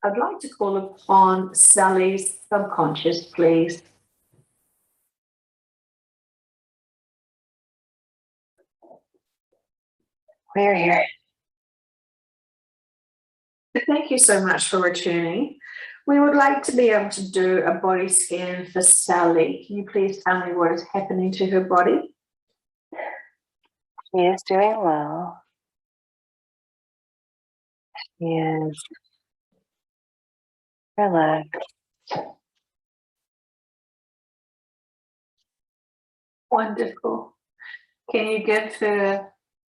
I'd like to call upon Sally's subconscious, please. We're here. Thank you so much for returning. We would like to be able to do a body scan for Sally. Can you please tell me what is happening to her body? She is doing well. She is relaxed. Wonderful. Can you give her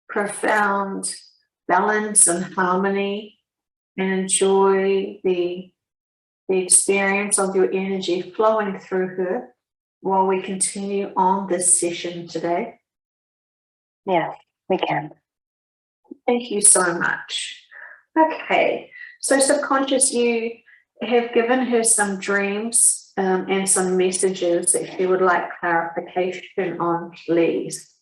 profound balance and harmony and enjoy the experience of your energy flowing through her while we continue on this session today? Yes, we can. Thank you so much. Okay, so subconscious, you have given her some dreams and some messages that she would like clarification on, please.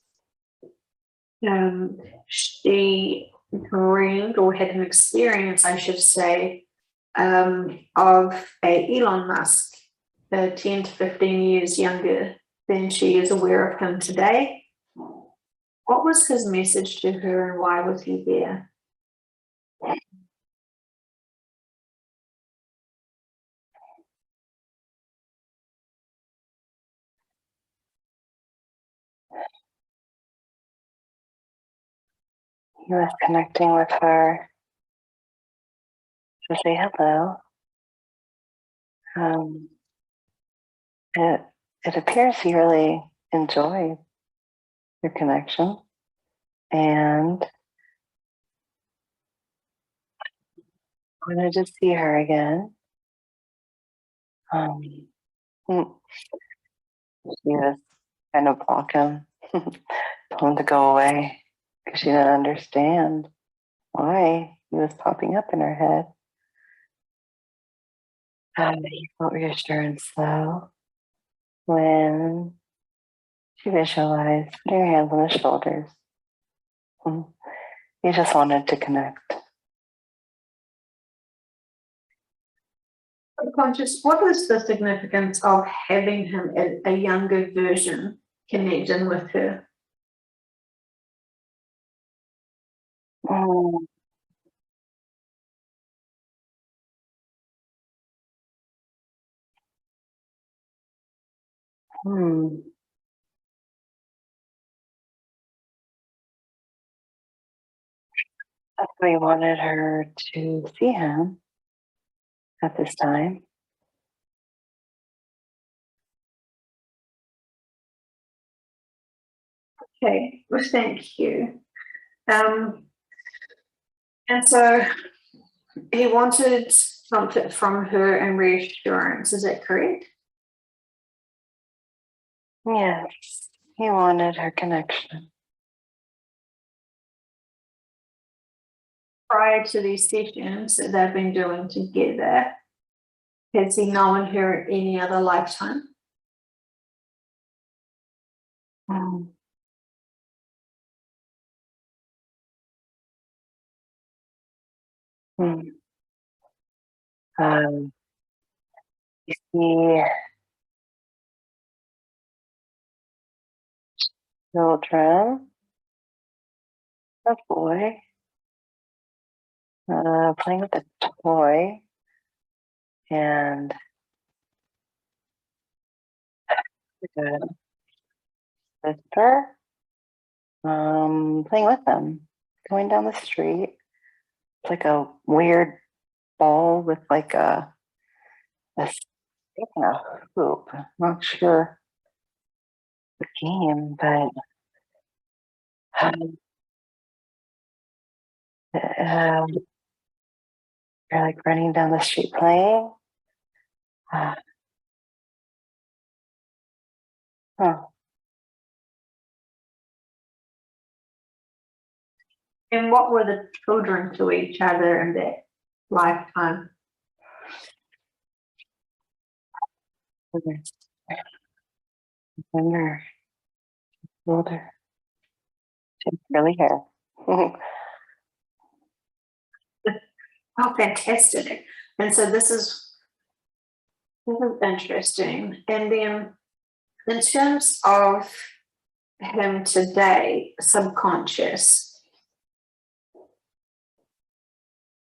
She dreamed or had an experience, I should say, of Elon Musk, 10 to 15 years younger than she is aware of him today. What was his message to her and why was he there? He was connecting with her to say hello. It appears he really enjoyed your connection and wanted to see her again. She was kind of blocking, told him to go away because she didn't understand why he was popping up in her head. He felt reassurance though when she visualized putting her hands on his shoulders. He just wanted to connect. Subconscious, what was the significance of having him a younger version connecting with her? We wanted her to see him at this time. Okay, well, thank you. And so he wanted something from her and reassurance, is that correct? Yes, he wanted her connection. Prior to these sessions that they've been doing together, has he known her in any other lifetime? You see children, a boy, playing with a toy, and a sister, playing with them, going down the street. It's like a weird ball with like a stick and a hoop. I'm not sure the game, but you're like running down the street playing. And what were the children to each other in that lifetime? Younger, older, curly hair. Oh, fantastic. And so this is interesting. And then in terms of him today, subconscious,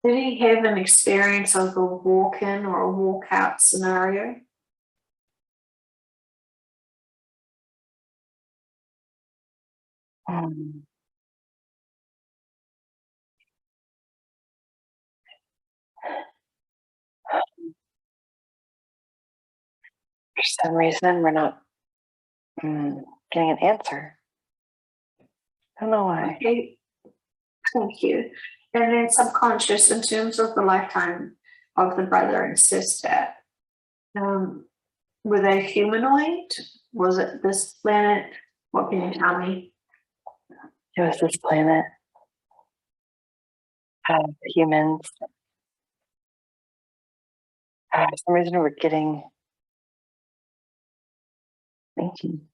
did he have an experience of a walk-in or a walk-out scenario? For some reason, we're not getting an answer. I don't know why. Okay, thank you. And then subconscious in terms of the lifetime of the brother and sister, were they humanoid? Was it this planet? What can you tell me? It was this planet. Humans. For some reason, we're getting 1930s.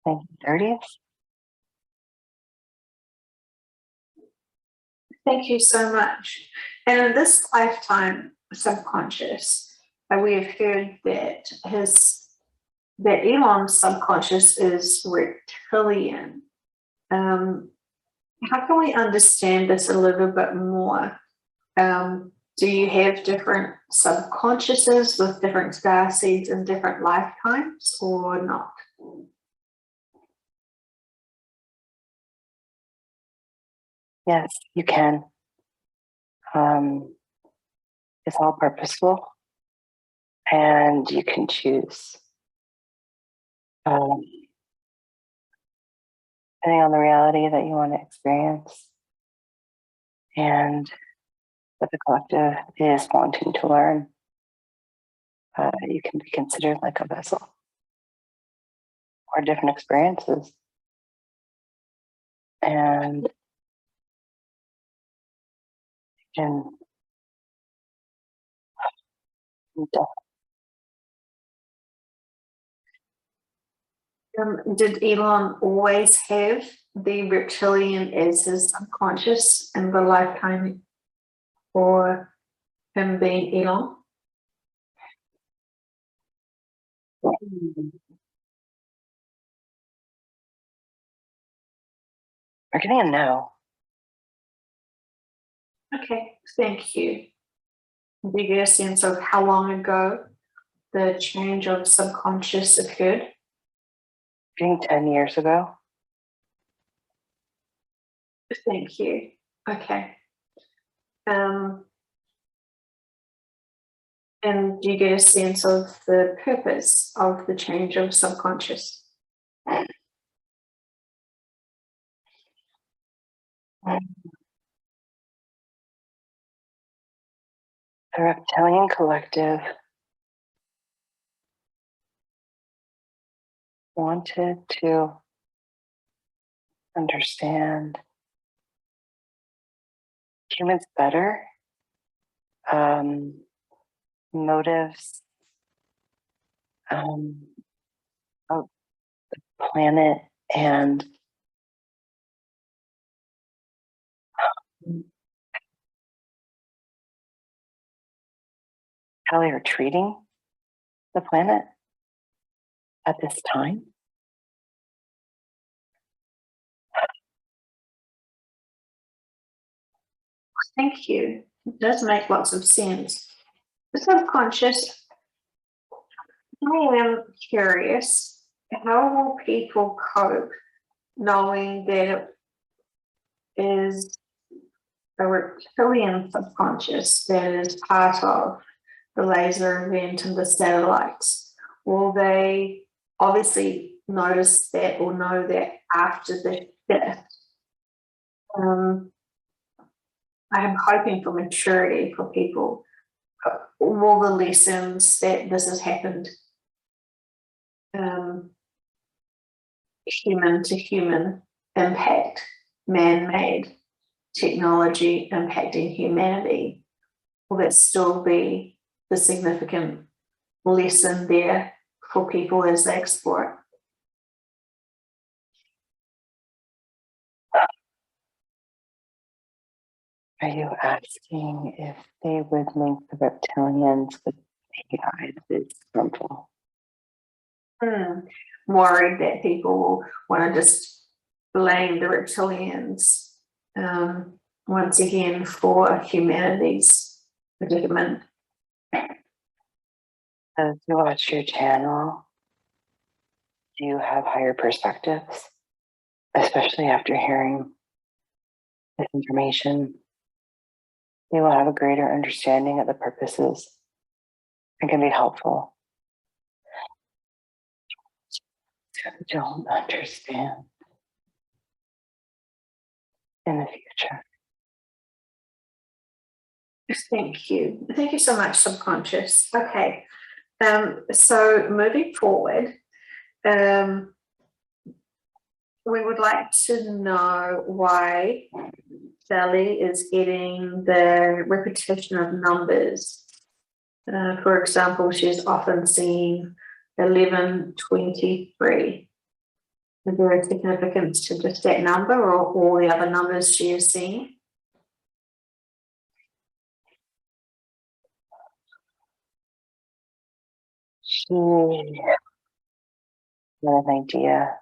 1930s? Thank you so much. And in this lifetime, subconscious, we have heard that Elon's subconscious is reptilian. How can we understand this a little bit more? Do you have different subconsciouses with different star seeds in different lifetimes or not? Yes, you can. It's all purposeful, and you can choose. Depending on the reality that you want to experience, and that the collective is wanting to learn, you can be considered like a vessel or different experiences. And you Did Elon always have the reptilian as his subconscious in the lifetime for him being Elon? We're getting a no. Okay, thank you. Do you get a sense of how long ago the change of subconscious occurred? Getting 10 years ago. Thank you. Okay. And do you get a sense of the purpose of the change of subconscious? The reptilian collective wanted to understand humans better, motives of the planet, and how they are treating the planet at this time. Thank you. It does make lots of sense. The subconscious, I am curious, how will people cope knowing that it is a reptilian subconscious that is part of the laser event and the satellites? Will they obviously notice that or know that after the shift? I am hoping for maturity for people. Will the lessons that this has happened human to human impact, man-made technology impacting humanity, will that still be the significant lesson there for people as they explore Are you asking if they would link the reptilians with AI that is harmful? Worried that people want to just blame the reptilians once again for humanity's predicament. As you watch your channel, do you have higher perspectives, especially after hearing this information? You will have a greater understanding of the purposes and can be helpful. Don't understand in the future. Thank you. Thank you so much, subconscious. Okay. So moving forward, we would like to know why Sally is getting the repetition of numbers. For example, she's often seeing 1123. Is there a significance to just that number or all the other numbers she is seeing? She had an idea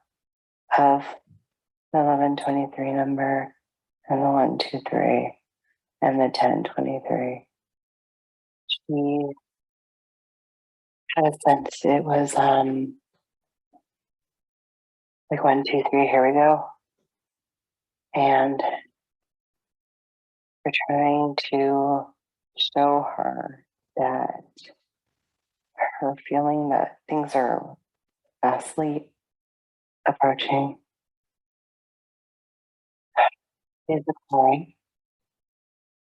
of the 1123 number and the 123 and the 1023. She had a sense it was like 1, 2, 3, here we go. And we're trying to show her that her feeling that things are fastly approaching is the point.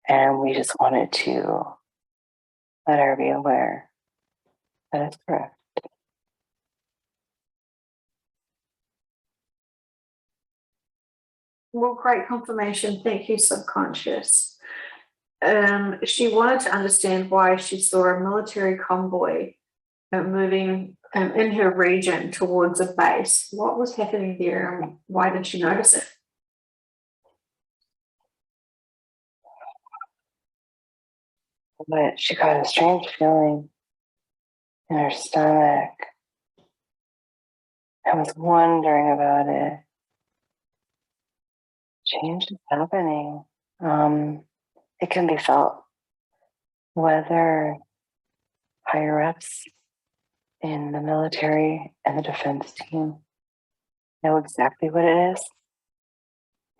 And we just wanted to let her be aware that it's correct. Well, great confirmation. Thank you, subconscious. She wanted to understand why she saw a military convoy moving in her region towards a base. What was happening there and why did she notice it? But she got a strange feeling in her stomach. I was wondering about it. Change is happening. It can be felt whether higher ups in the military and the defense team know exactly what it is.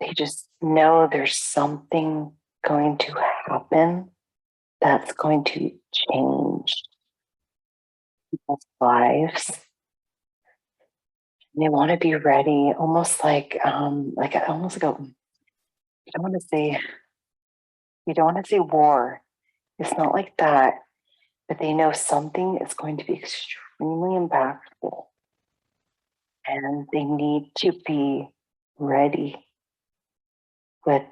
They just know there's something going to happen that's going to change people's lives. And they want to be ready, almost like almost like a. I don't want to say. You don't want to say war. It's not like that, but they know something is going to be extremely impactful, and they need to be ready with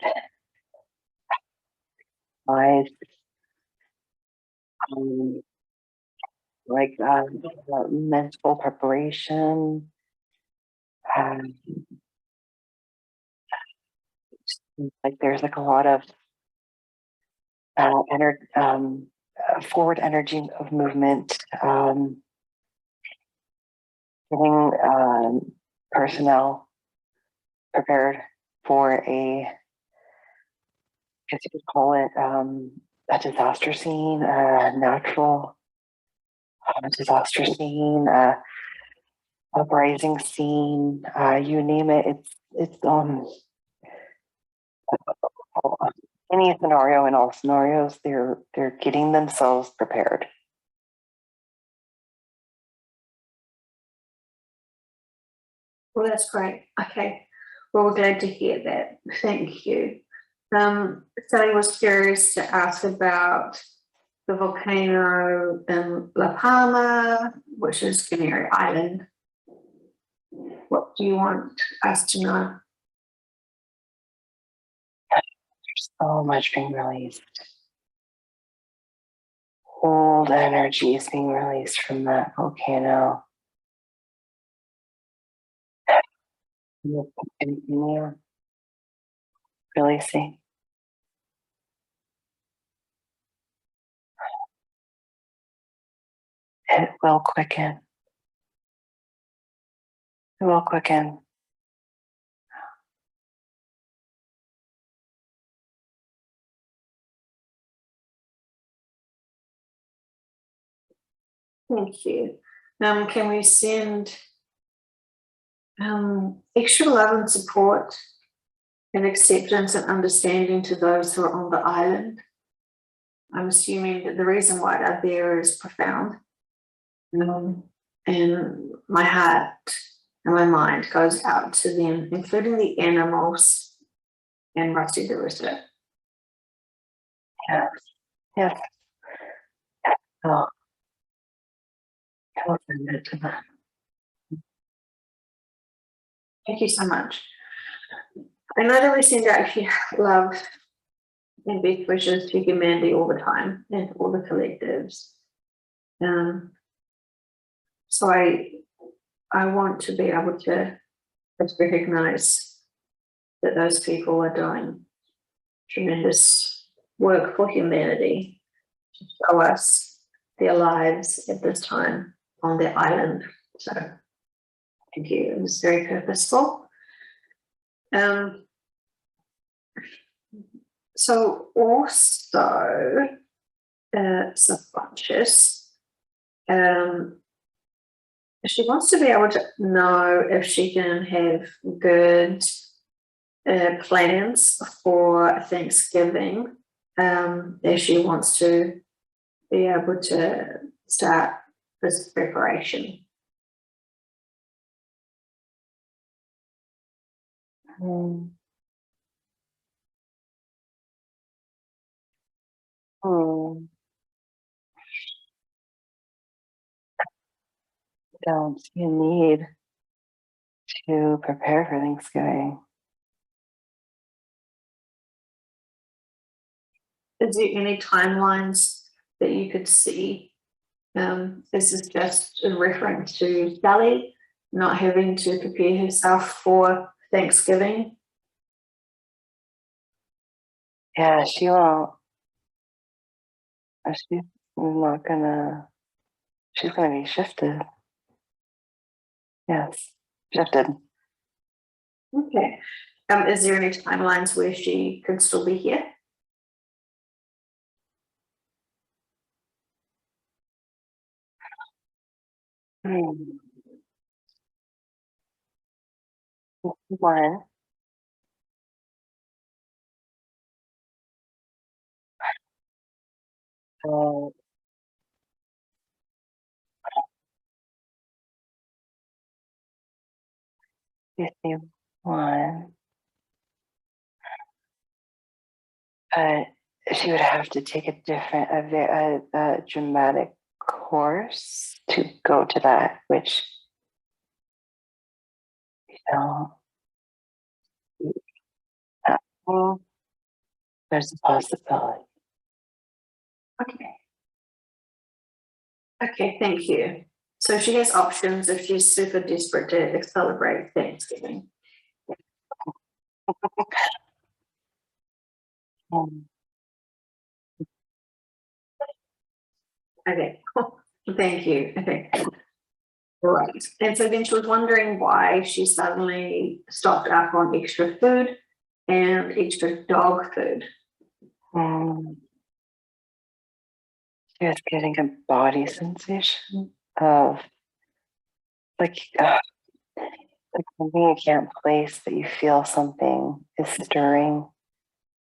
lives. Like mental preparation. Like there's like a lot of forward energy of movement, getting personnel prepared for I guess you could call it a disaster scene, a natural disaster scene, uprising scene, you name it. It's any scenario, in all scenarios, they're getting themselves prepared. Well, that's great. Okay. Well, we're glad to hear that. Thank you. Sally was curious to ask about the volcano in La Palma, which is Canary Island. What do you want us to know? There's so much being released. Old energy is being released from that volcano. Releasing. It will quicken. It will quicken. Thank you. Can we send extra love and support and acceptance and understanding to those who are on the island? I'm assuming that the reason why they're there is profound. And my heart and my mind goes out to them, including the animals and Rusty the Rooster. Yes. Yes. Oh, I'll send it to them. Thank you so much. I know that we send out love and best wishes to humanity all the time and all the collectives. So I want to be able to just recognize that those people are doing tremendous work for humanity to show us their lives at this time on their island. So thank you. It was very purposeful. So also subconscious. She wants to be able to know if she can have good plans for Thanksgiving, if she wants to be able to start this preparation. Don't you need to prepare for Thanksgiving? Is there any timelines that you could see? This is just in reference to Sally not having to prepare herself for Thanksgiving. Yeah, she won't. She's not gonna. She's gonna be shifted. Yes, shifted. Okay. Is there any timelines where she could still be here? One. So you see one, but she would have to take a dramatic course to go to that, which know, well, there's a possibility. Okay. Okay, thank you. So she has options if she's super desperate to celebrate Thanksgiving. Okay, thank you. Okay. Right. And so then she was wondering why she suddenly stocked up on extra food and extra dog food. She was getting a body sensation of like something you can't place, but you feel something is stirring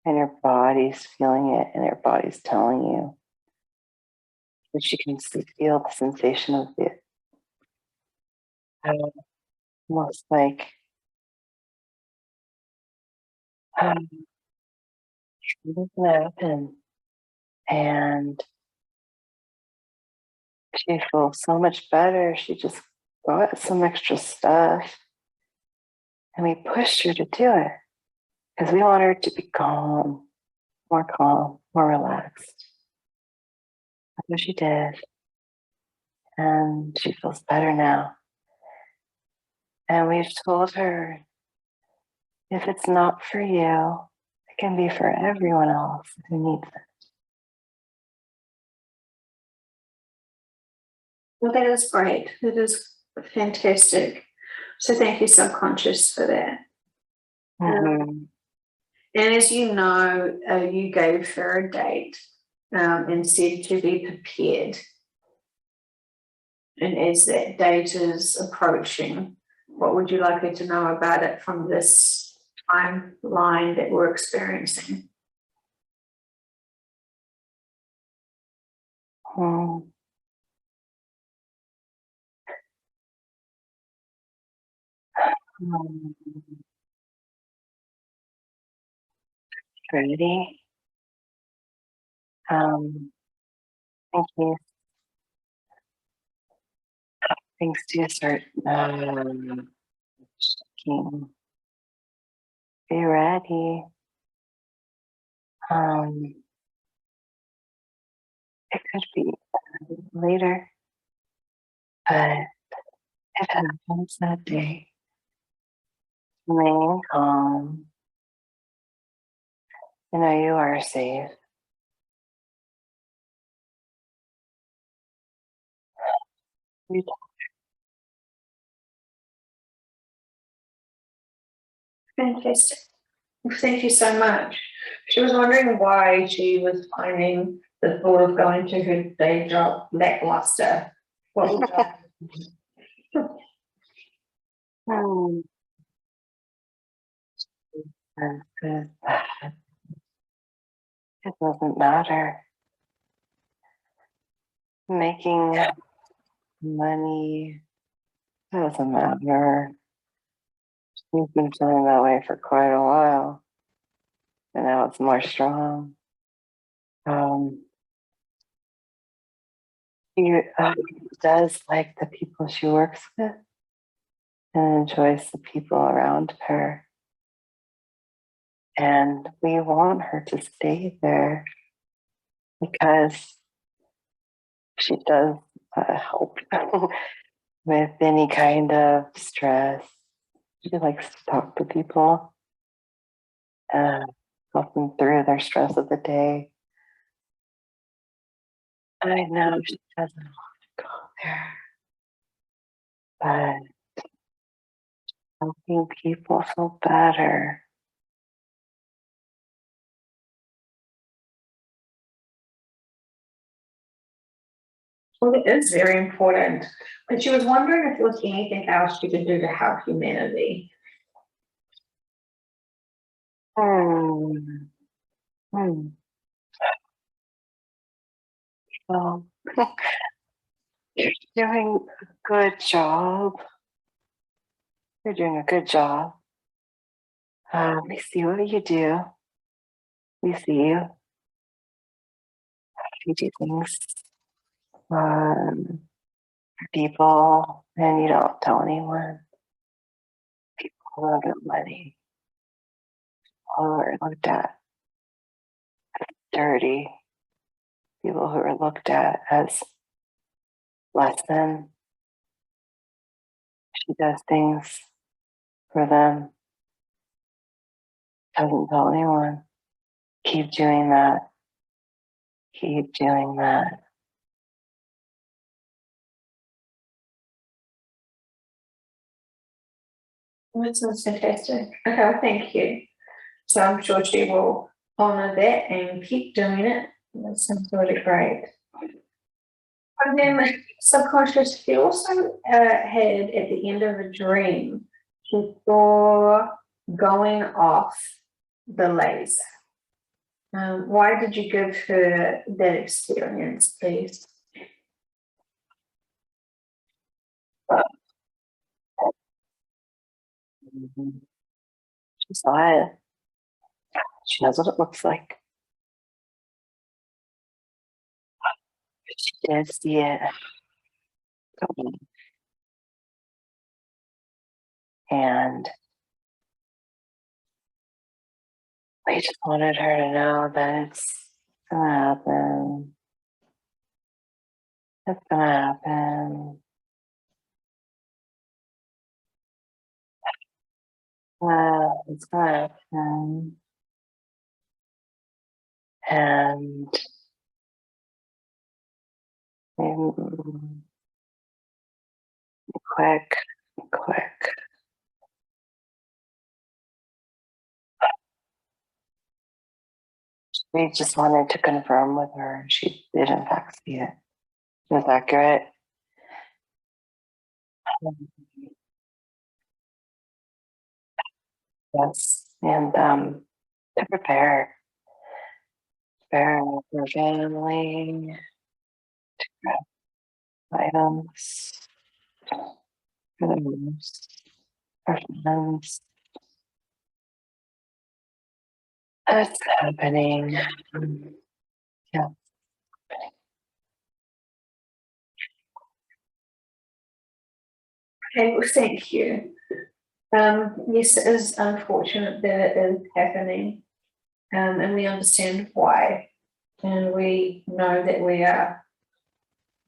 and your body's feeling it and your body's telling you. But she can feel the sensation of it. Almost like something's gonna happen. And she feels so much better. She just got some extra stuff. And we pushed her to do it because we want her to be calm, more relaxed. That's what she did. And she feels better now. And we've told her if it's not for you, it can be for everyone else who needs it. Well, that is great. That is fantastic. So thank you, subconscious, for that. Mhm. And as you know, you gave her a date and said to be prepared. And as that date is approaching, what would you like her to know about it from this timeline that we're experiencing? Mm. Mm. Ready? Thank you. Things to start shaking. Be ready. Um, it could be later, but it happens that day. Remain calm. You know you are safe. You Fantastic. Thank you so much. She was wondering why she was finding the thought of going to her day job lackluster. What was that? Hmm. Because it doesn't matter. Making money doesn't matter. You've been feeling that way for quite a while, and now it's more strong. Um, she does like the people she works with and enjoys the people around her. And we want her to stay there because she does help with any kind of stress. She likes to talk to people and help them through their stress of the day. I know she doesn't want to go there, but helping people feel better. Well, it is very important. But she was wondering if there was anything else she could do to help humanity. Hmm. Hmm. Well, you're doing a good job. You're doing a good job. We see what you do. We see you. You do things for people and you don't tell anyone. People who don't get money are looked at dirty. People who are looked at as less than. She does things for them. Doesn't tell anyone. Keep doing that. Keep doing that. That sounds fantastic. Okay, well, thank you. So I'm sure she will honor that and keep doing it. That sounds really great. And then subconscious, he also had at the end of a dream, he saw going off the laser. Why did you give her that experience, please? Mhm. She saw it. She knows what it looks like. She did see it. And we just wanted her to know that it's gonna happen. It's gonna happen. It's gonna happen. And quick. We just wanted to confirm with her she did in fact see it. It was accurate. Yes, and to prepare for family, items, for the moves, for friends. That's happening. Yeah. Okay, well, thank you. Yes, it is unfortunate that it is happening, and we understand why, and we know that we are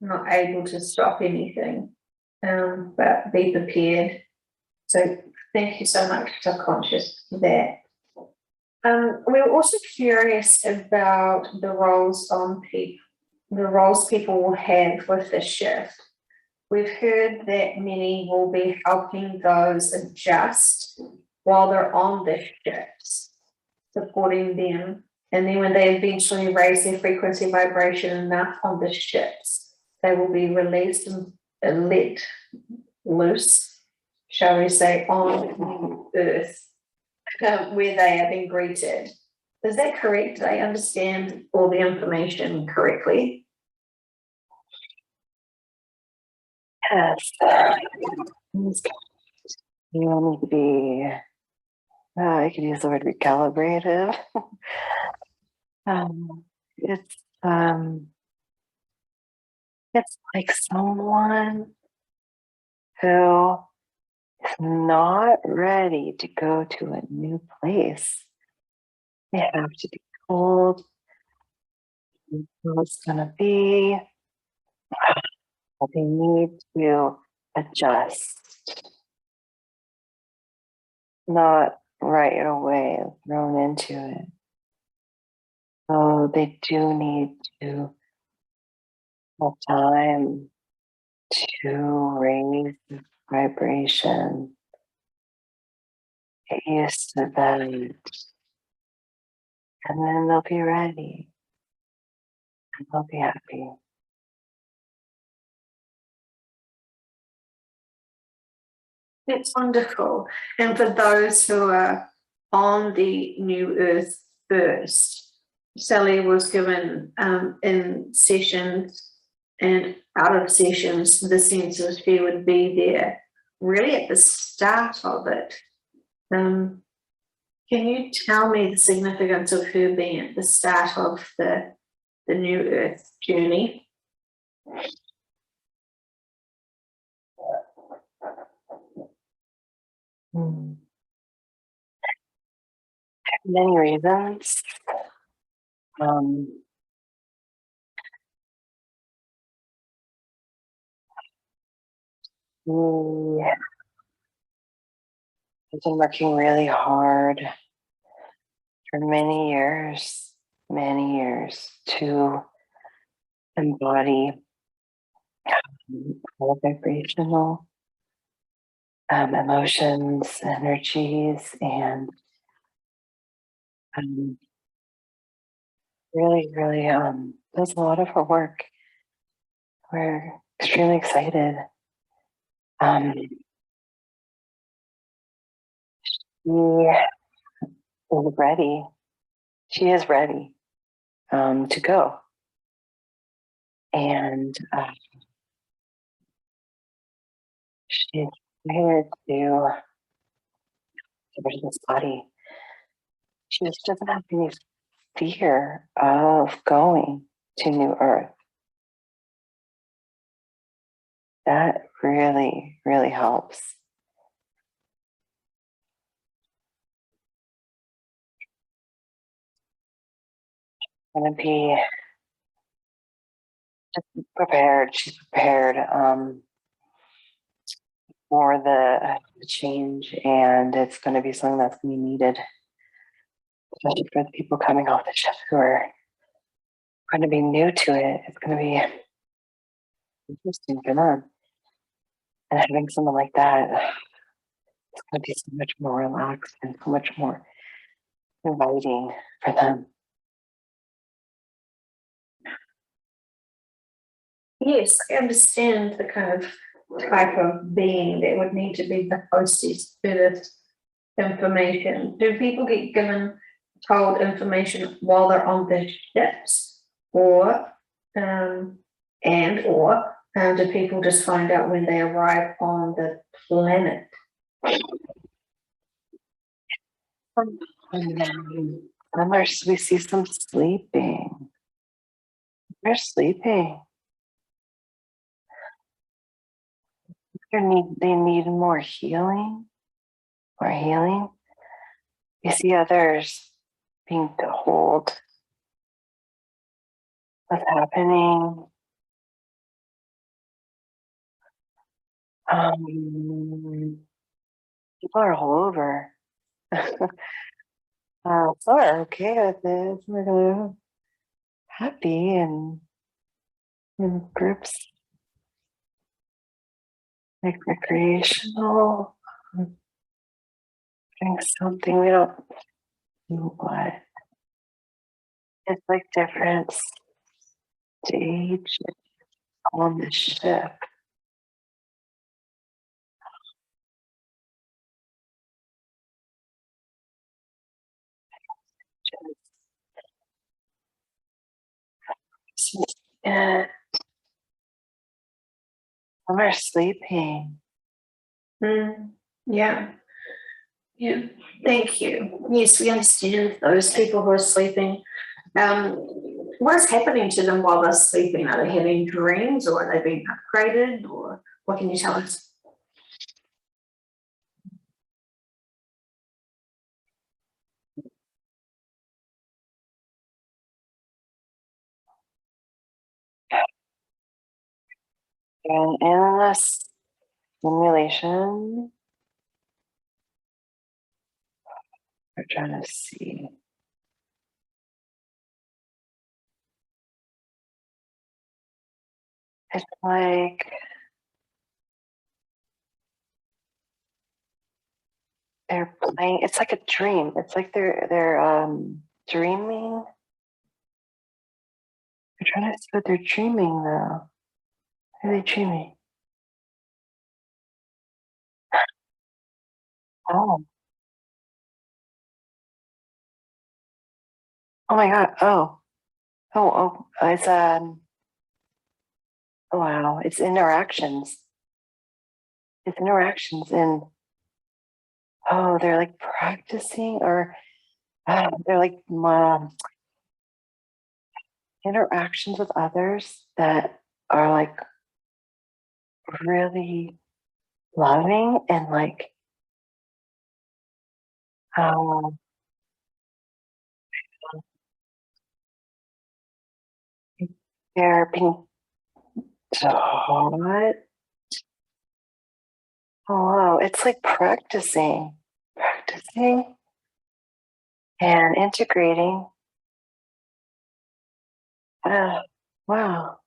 not able to stop anything, but be prepared. So thank you so much for conscious of that. We were also curious about the roles people will have with the shift. We've heard that many will be helping those adjust while they're on the shifts, supporting them. And then when they eventually raise their frequency vibration enough on the shifts, they will be released and let loose, shall we say, on Earth, where they have been greeted. Is that correct? Did I understand all the information correctly? Yes. You need to be, I could use the word recalibrative. It's it's like someone who is not ready to go to a new place. They have to be told how it's gonna be, but they need to adjust, not right away thrown into it. So they do need to have time to raise the vibration, get used to that, and then they'll be ready and they'll be happy. It's wonderful. And for those who are on the new earth first, Sally was given in sessions and out of sessions the sense of she would be there really at the start of it. Can you tell me the significance of her being at the start of the new earth journey? Many reasons. We have been working really hard for many years to embody all vibrational emotions, energies, and really does a lot of her work. We're extremely excited. She is ready. She is ready to go. And she's here to this body. She just doesn't have any fear of going to New Earth. That really helps. Gonna be just prepared. She's prepared for the change, and it's going to be something that's going to be needed, especially for the people coming off the ship who are going to be new to it. It's going to be interesting for them. And having someone like that, it's going to be so much more relaxed and so much more inviting for them. Yes, I understand the kind of type of being that would need to be the hostess for this information. Do people get told information while they're on the ships, or do people just find out when they arrive on the planet? We see some sleeping. They're sleeping. They need more healing. More healing. You see others being told what's happening. People are all over. So are okay with this. We're gonna happy and in groups like recreational, doing something we don't know what. It's like different stage on the ship. And some are sleeping. Yeah. Yeah, thank you. Yes, we understand those people who are sleeping. What's happening to them while they're sleeping? Are they having dreams, or are they being upgraded, or what can you tell us? And in this simulation, we're trying to see. It's like they're playing. It's like a dream. It's like they're dreaming. I'm trying to see what they're dreaming though. What are they dreaming? Oh. Oh my God. Oh. It's oh wow. It's interactions. It's interactions and oh, they're like practicing or they're like interactions with others that are like really loving and like um they're being taught. Oh wow, it's like practicing and integrating. Wow.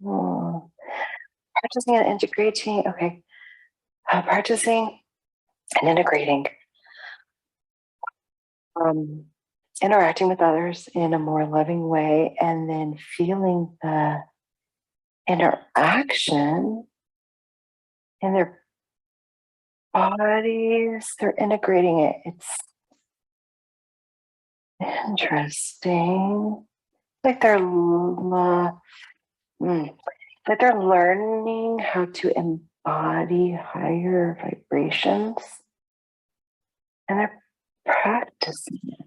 Hmm. Practicing and integrating. Okay. Practicing and integrating. Um, interacting with others in a more loving way and then feeling the interaction in their bodies. They're integrating it. It's interesting. Like like they're learning how to embody higher vibrations and they're practicing it.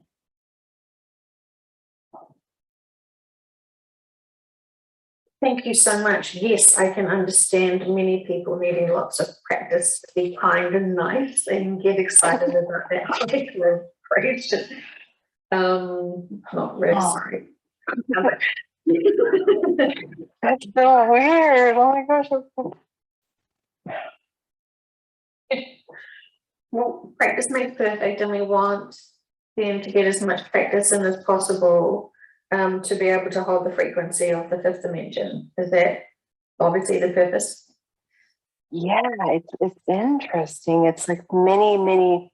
Thank you so much. Yes, I can understand many people needing lots of practice to be kind and nice and get excited about that particular vibration. Not really sorry. That's so weird. Oh my gosh. Well, practice makes perfect, and we want them to get as much practice in as possible to be able to hold the frequency of the fifth dimension. Is that obviously the purpose? Yeah, it's interesting. It's like many.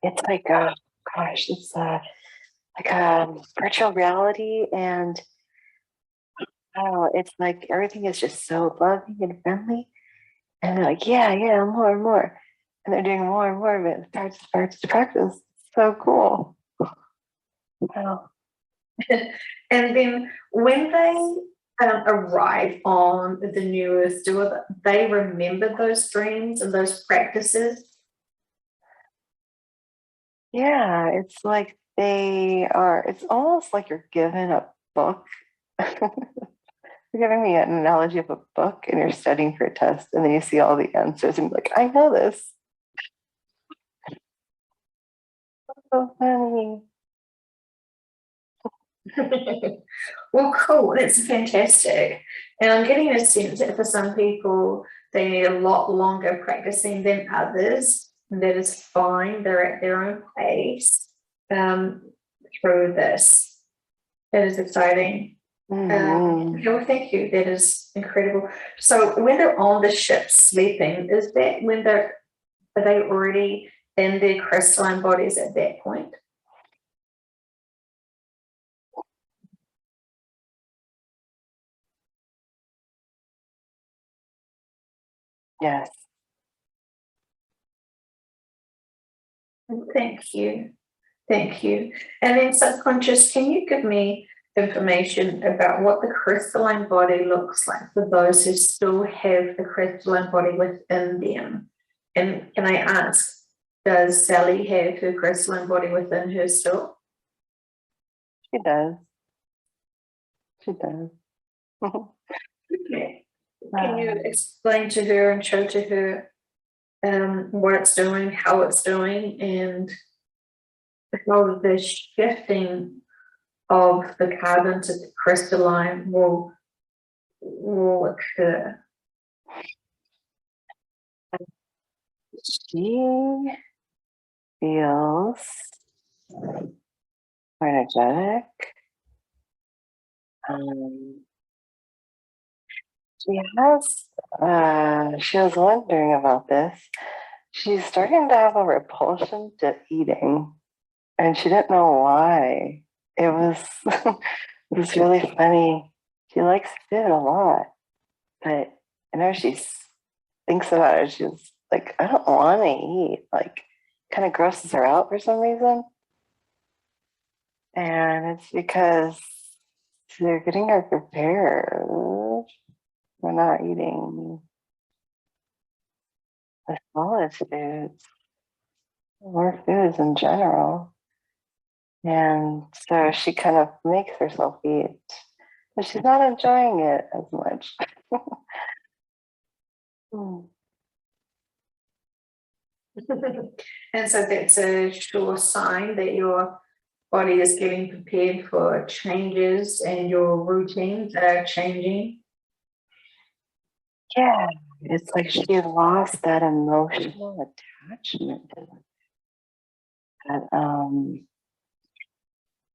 It's like gosh, it's like virtual reality, and oh, it's like everything is just so loving and friendly. And they're like, yeah, more and more. And they're doing more and more of it. Starts to practice. So cool. Wow. And then when they arrive on the new earth, do they remember those dreams and those practices? Yeah, it's like it's almost like you're given a book. You're giving me an analogy of a book and you're studying for a test and then you see all the answers and you're like, I know this. So funny. Well, cool. That's fantastic. And I'm getting a sense that for some people, they need a lot longer practicing than others. And that is fine. They're at their own pace through this. That is exciting. Mhm. Okay, well, thank you. That is incredible. So when they're on the ship sleeping, is that when are they already in their crystalline bodies at that point? Yes. Thank you. Thank you. And then subconscious, can you give me information about what the crystalline body looks like for those who still have the crystalline body within them? And can I ask, does Sally have her crystalline body within her still? She does. She does. Okay. Can you explain to her and show to her what it's doing, how it's doing, and how the shifting of the carbon to the crystalline will occur? She feels energetic. Um, she was wondering about this. She's starting to have a repulsion to eating, and she didn't know why. It was it was really funny. She likes food a lot, but whenever thinks about it, she's like, I don't want to eat. Like, kind of grosses her out for some reason. And it's because they're getting her prepared. We're not eating the solid foods or foods in general. And so she kind of makes herself eat, but she's not enjoying it as much. Hmm. And so that's a sure sign that your body is getting prepared for changes and your routines are changing. Yeah, it's like she lost that emotional attachment to that,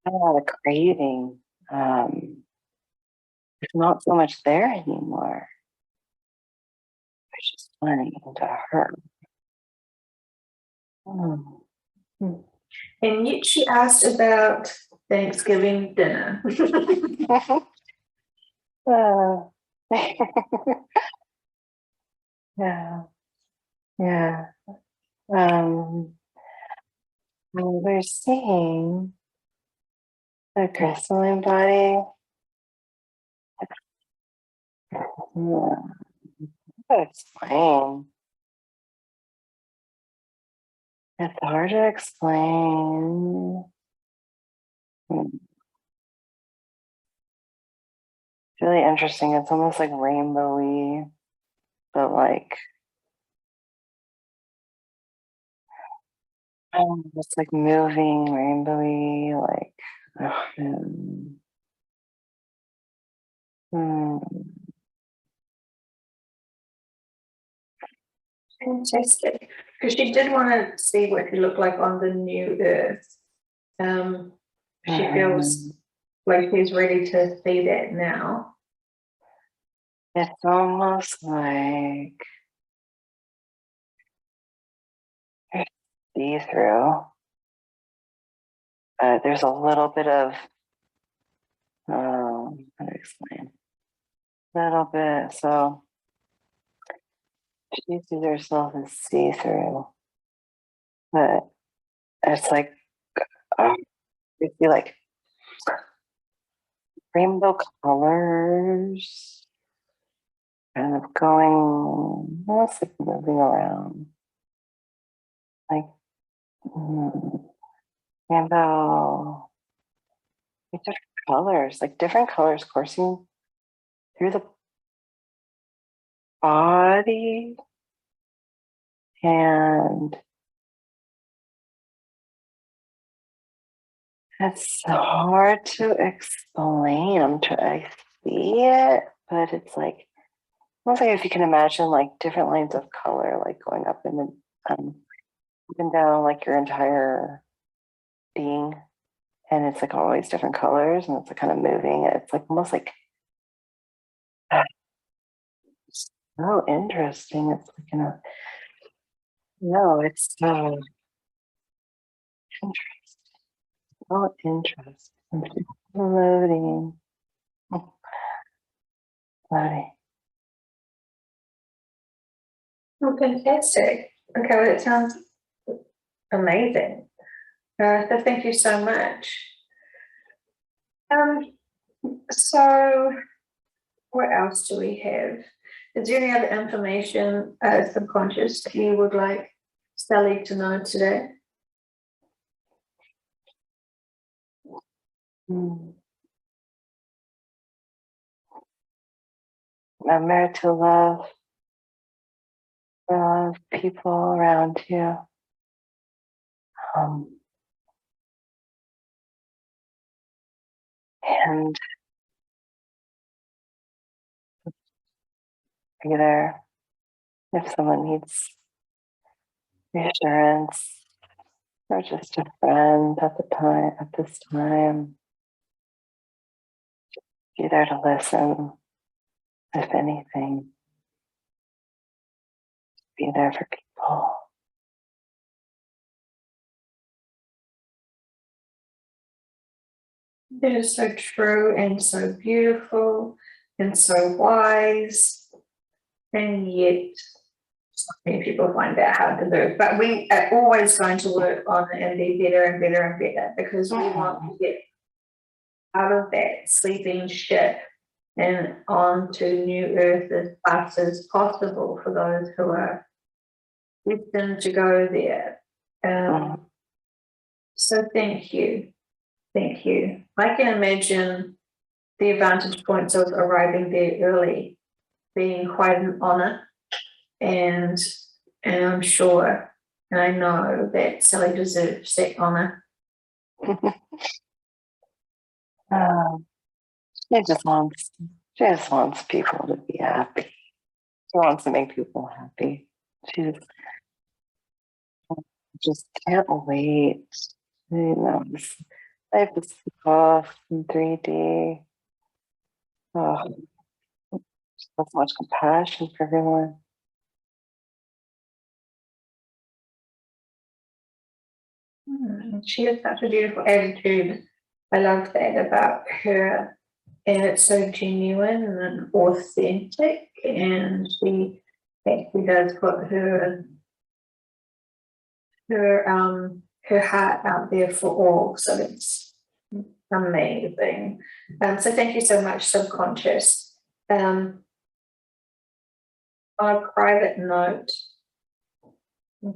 a lot of craving. It's not so much there anymore. It's just funny to her. Hmm. And yet she asked about Thanksgiving dinner. Uh, yeah, yeah. Um, we're seeing the crystalline body. Yeah, how to explain. It's hard to explain. It's really interesting. It's almost like rainbowy, but like it's like moving rainbowy, like hmm. Fantastic. Because she did want to see what it looked like on the new earth. Um, she feels like she's ready to see that now. It's almost like see-through. There's a little bit of, how to explain? A little bit, so she sees herself as see-through, but it's like, you see like rainbow colors kind of going, almost like moving around, like rainbow, like different colors coursing through the body, and it's hard to explain. I see it, but it's like almost like if you can imagine like different lines of color, like going up and up and down, like your entire being, and it's like always different colors, and it's like kind of moving. It's like almost like so interesting. It's like no, it's so interesting. So interesting. Loading. Loading. Oh, fantastic. Okay, well, it sounds amazing. So thank you so much. So what else do we have? Is there any other information, subconscious, that you would like Sally to know today? Remember to love people around you. And be there if someone needs reassurance or just a friend at this time. Be there to listen, if anything. Be there for people. It is so true and so beautiful and so wise, and yet so many people find that hard to do. But we are always going to work on it and be better and better and better, because we want to get out of that sleeping ship and onto new earth as fast as possible for those who are destined to go there. So thank you. Thank you. I can imagine the advantage points of arriving there early being quite an honor, and I'm sure, and I know that Sally deserves that honor. She just wants people to be happy. She wants to make people happy. She just can't wait. This life is off in 3D. Oh, she has so much compassion for everyone. She has such a beautiful attitude. I love that about her, and it's so genuine and authentic, and she actually does put her heart out there for all. So it's amazing. So thank you so much, subconscious. On a private note,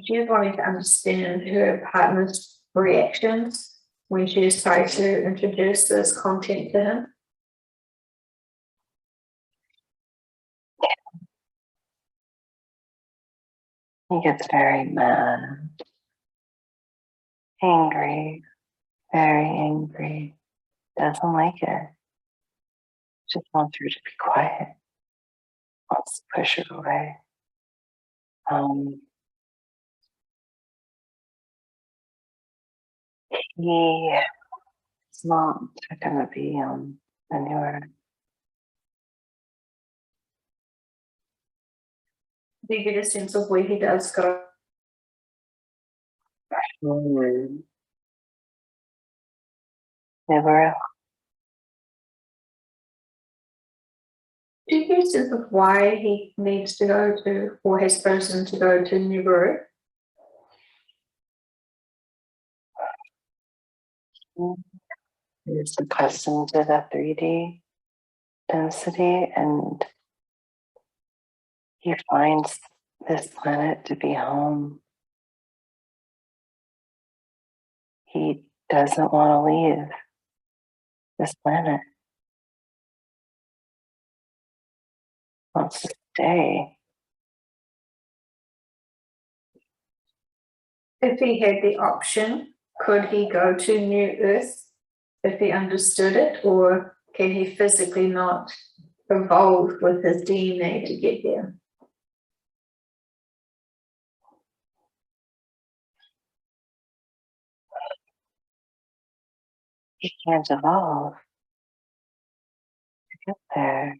she's wanting to understand her partner's reactions when she's trying to introduce this content to him. He gets very mad, angry, very angry. Doesn't like it. Just wants her to be quiet. Wants to push her away. He's not gonna be anywhere. Do you get a sense of where he does go? Never. Do you get a sense of why he needs to go to, or has chosen to go to Nibiru? He's accustomed to that 3D density, and he finds this planet to be home. He doesn't want to leave this planet. Wants to stay. If he had the option, could he go to New Earth if he understood it, or can he physically not evolve with his DNA to get there? He can't evolve to get there.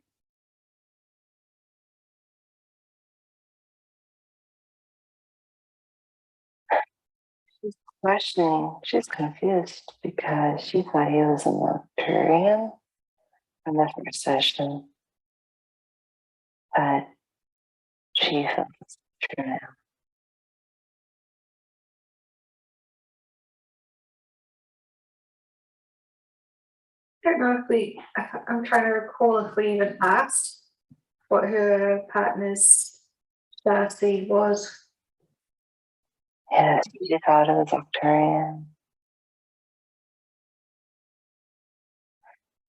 She's questioning, she's confused because she thought he was an Arcturian in the first session, but she feels it's true now. I don't know if I'm trying to recall if we even asked what her partner's Darcy was. Yes, she thought it was Arcturian.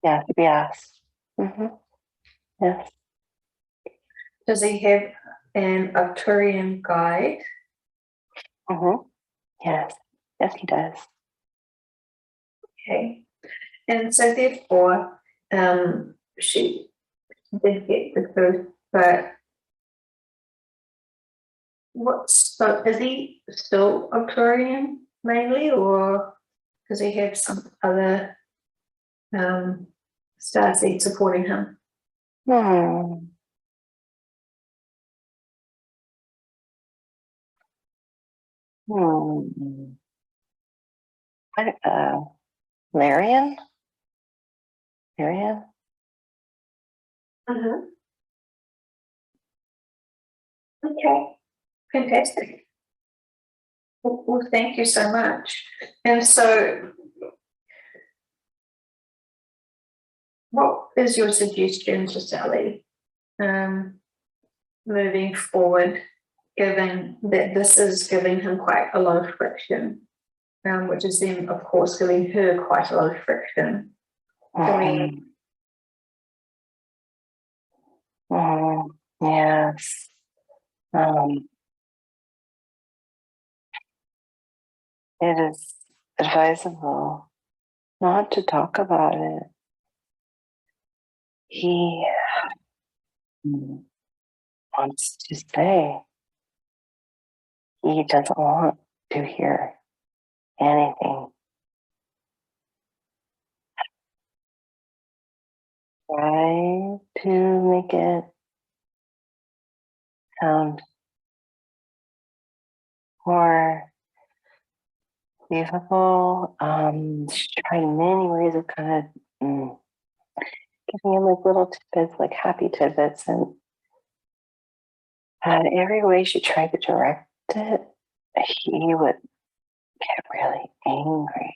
Yeah, to be asked. Yes. Does he have an Arcturian guide? Yes. Yes, he does. Okay. And so therefore, she did get the truth, but so is he still Arcturian mainly, or does he have some other starseed supporting him? Larian? Larian? Okay, fantastic. Well, thank you so much. And so, what is your suggestion to Sally moving forward, given that this is giving him quite a lot of friction, which is then, of course, giving her quite a lot of friction? Yes. It is advisable not to talk about it. He wants to stay. He doesn't want to hear anything. Try to make it sound more believable. She tried many ways of kind of giving him like little tidbits, like happy tidbits, and every way she tried to direct it, he would get really angry.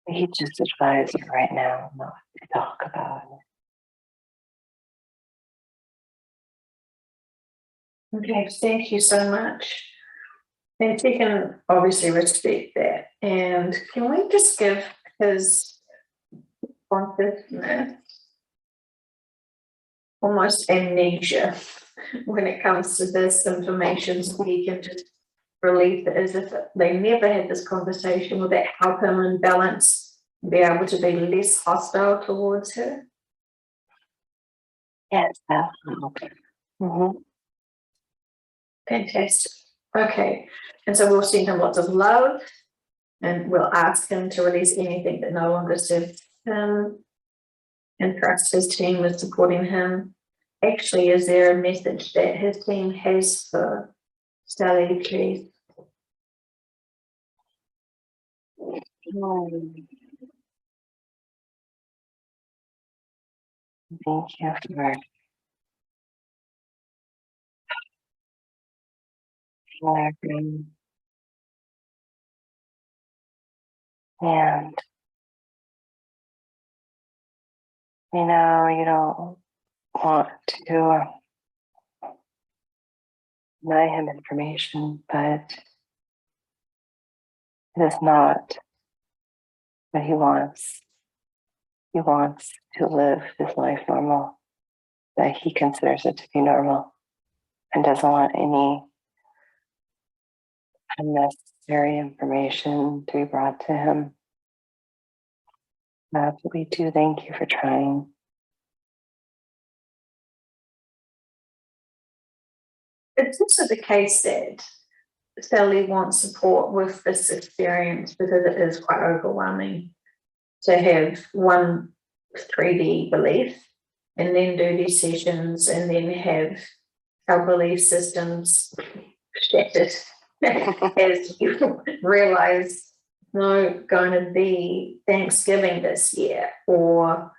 He just advised her right now not to talk about it. Okay, thank you so much. And she can obviously respect that. And can we just give his consciousness almost amnesia when it comes to this information, so he can just release it as if they never had this conversation? Will that help him in balance, be able to be less hostile towards her? Yes, that will help. Fantastic. Okay, and so we'll send him lots of love, and we'll ask him to release anything that no longer serves him, and trust his team with supporting him. Actually, is there a message that his team has for Sally, please? Thank you for sharing. And you don't want to deny him information, but it is not what he wants. He wants to live his life normal, that he considers it to be normal, and doesn't want any unnecessary information to be brought to him. But we do thank you for trying. It's also the case that Sally wants support with this experience because it is quite overwhelming to have one 3D belief and then do these sessions and then have our belief systems shattered as you realize no going to be Thanksgiving this year or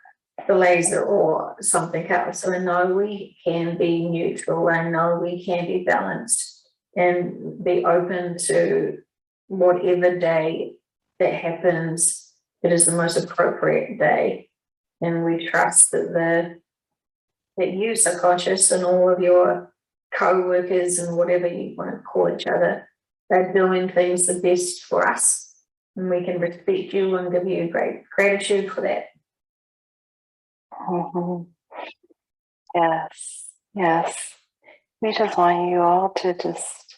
the laser or something else. So I know we can be neutral. I know we can be balanced and be open to whatever day that happens. It is the most appropriate day. And we trust that you, subconscious, and all of your co-workers and whatever you want to call each other, they're doing things the best for us. And we can respect you and give you great gratitude for that. Mm-hmm. Yes, yes. We just want you all to just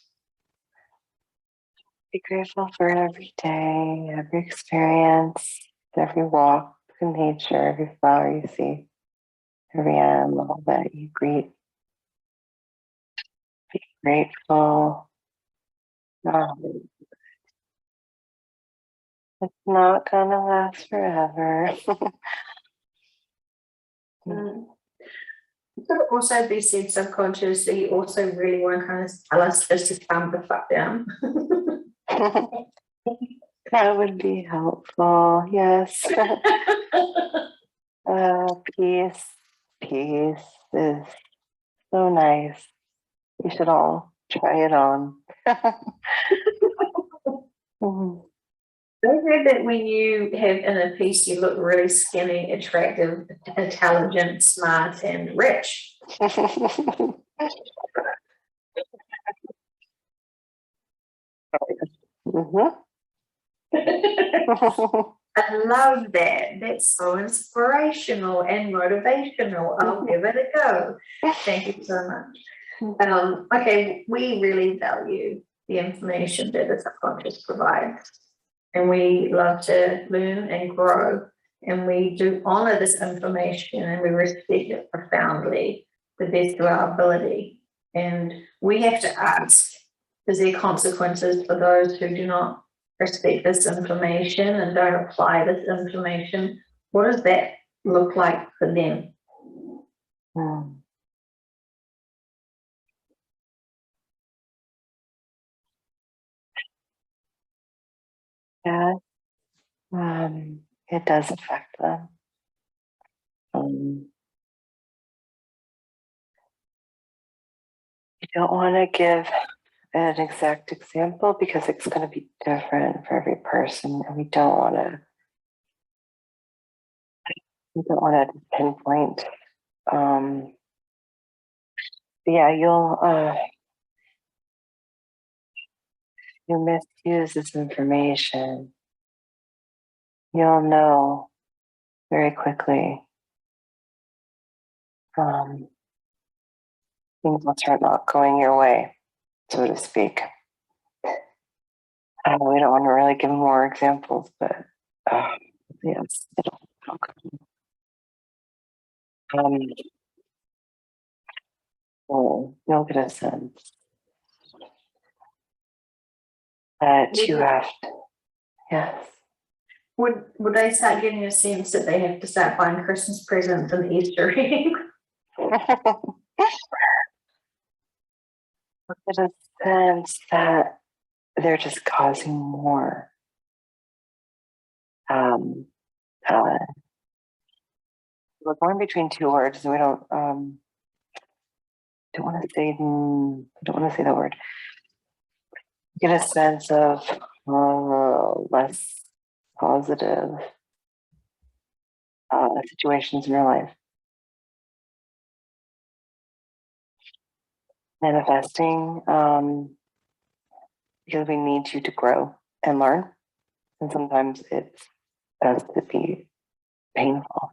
be grateful for every day, every experience, every walk in nature, every flower you see, every animal that you greet. Be grateful. It's not gonna last forever. It could also be said subconscious that you also really want to kind of tell us just to calm the fuck down. That would be helpful. Yes. Peace. Peace is so nice. We should all try it on. Mhm. I heard that when you have inner peace, you look really skinny, attractive, intelligent, smart, and rich. Mhm. I love that. That's so inspirational and motivational. I'll give it a go. Thank you so much. Okay, we really value the information that the subconscious provides, and we love to learn and grow. And we do honor this information and we respect it profoundly, the best of our ability. And we have to ask, is there consequences for those who do not respect this information and don't apply this information? What does that look like for them? Yeah, it does affect them. You don't want to give an exact example because it's going to be different for every person, and we don't want to pinpoint. Yeah, you misuse this information, you'll know very quickly. Things will start not going your way, so to speak. We don't want to really give more examples, but yes, you'll get a sense that you have to, yes. Would they start getting a sense that they have to start buying Christmas presents and Easter eggs? Get a sense that they're just causing more um, uh, we're going between two words, and we don't want to say, don't want to say that word. Get a sense of less positive situations in your life. Manifesting, because we need you to grow and learn. And sometimes it's best to be painful.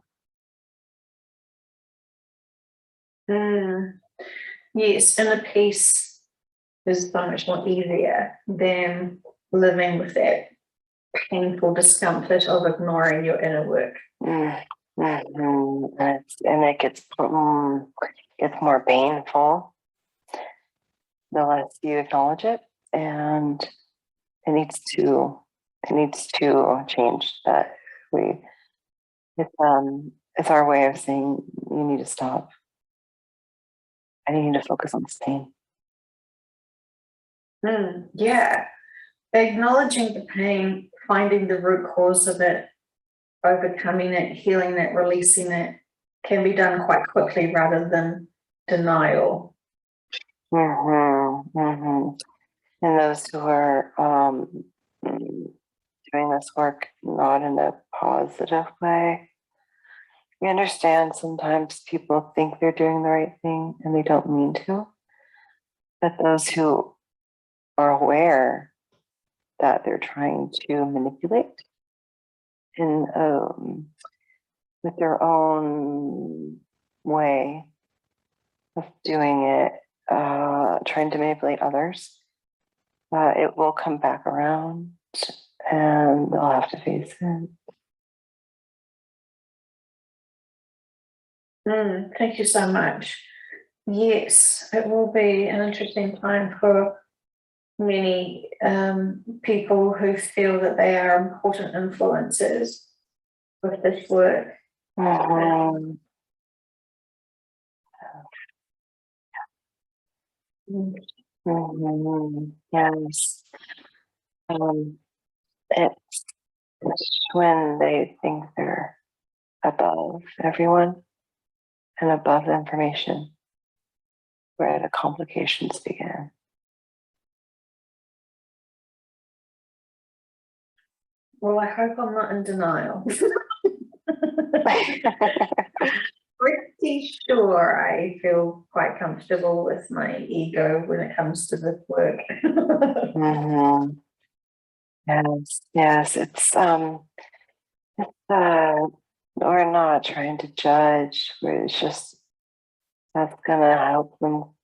Yes, and the peace is so much more easier than living with that painful discomfort of ignoring your inner work. And it gets more painful the less you acknowledge it, and it needs to change. That it's our way of saying you need to stop. I need to focus on this pain. Yeah, acknowledging the pain, finding the root cause of it, overcoming it, healing it, releasing it, can be done quite quickly rather than denial. And those who are doing this work not in a positive way, we understand sometimes people think they're doing the right thing and they don't mean to. But those who are aware that they're trying to manipulate in with their own way of doing it, trying to manipulate others, it will come back around and they'll have to face it. Thank you so much. Yes, it will be an interesting time for many people who feel that they are important influences with this work. Yes. It's when they think they're above everyone and above the information where the complications begin. Well, I hope I'm not in denial. Pretty sure I feel quite comfortable with my ego when it comes to this work. Yes, we're not trying to judge. It's just that's gonna help them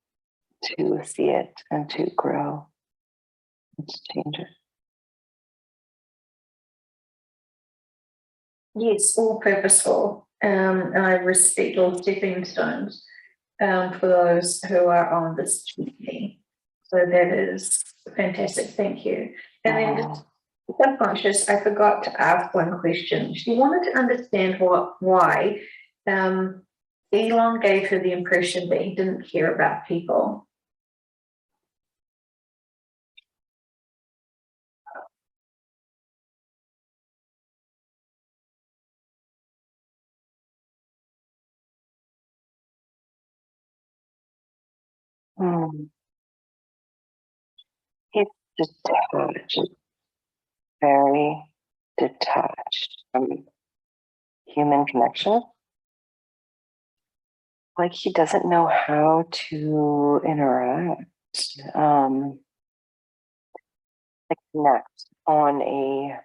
to see it and to grow and to change it. Yes, all purposeful. And I respect all stepping stones for those who are on this journey. So that is fantastic. Thank you. And then just subconscious, I forgot to ask one question. She wanted to understand why Elon gave her the impression that he didn't care about people. He's detached, very detached from human connection. Like he doesn't know how to interact, like connect on a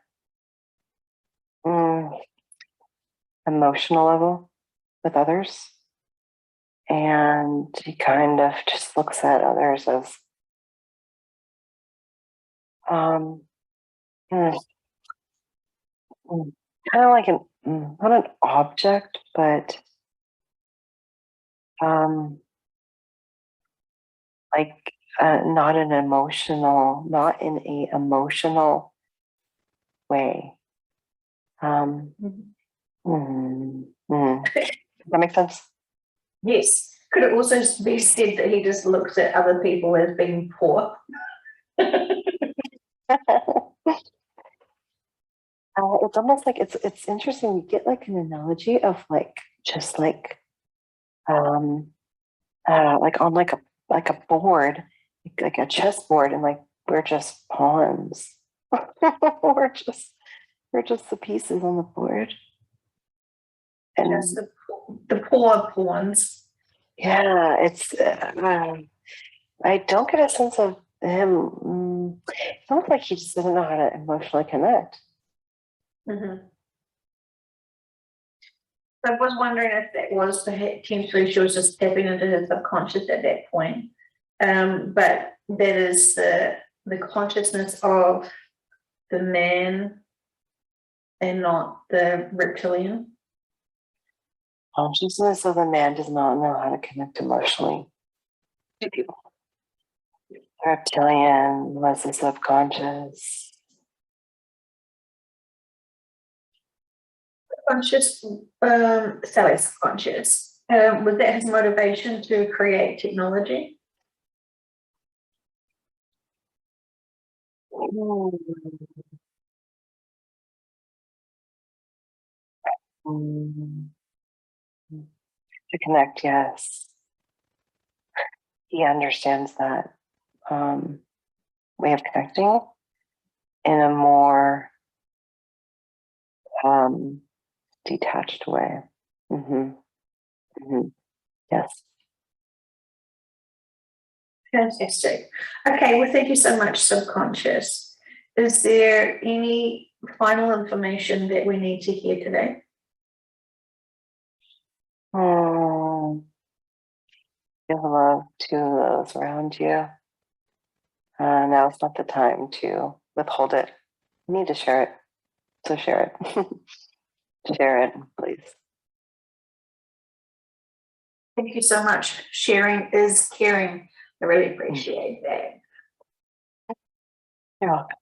emotional level with others. And he kind of just looks at others as kind of like not an object, but like not in a emotional way. Does that make sense? Yes. Could it also be said that he just looks at other people as being poor? It's almost like it's interesting. We get like an analogy of like just like on like a board, like a chessboard, and like we're just pawns. we're just we're just the pieces on the board. And Just the poor pawns. yeah, it's I don't get a sense of him. It's almost like he just doesn't know how to emotionally connect. Mhm. I was wondering if that was potentially she was just tapping into her subconscious at that point. But that is the consciousness of the man and not the reptilian. Consciousness of the man does not know how to connect emotionally to people. Reptilian was the subconscious. Conscious, sorry, subconscious. Was that his motivation to create technology? Mm. To connect, yes. He understands that way of connecting in a more detached way. Mm-hmm. Mm-hmm. Yes. Fantastic. Okay, well, thank you so much, subconscious. Is there any final information that we need to hear today? Give love to those around you. Now it's not the time to withhold it. You need to share it. So share it. Share it, please. Thank you so much. Sharing is caring. I really appreciate that. You're welcome.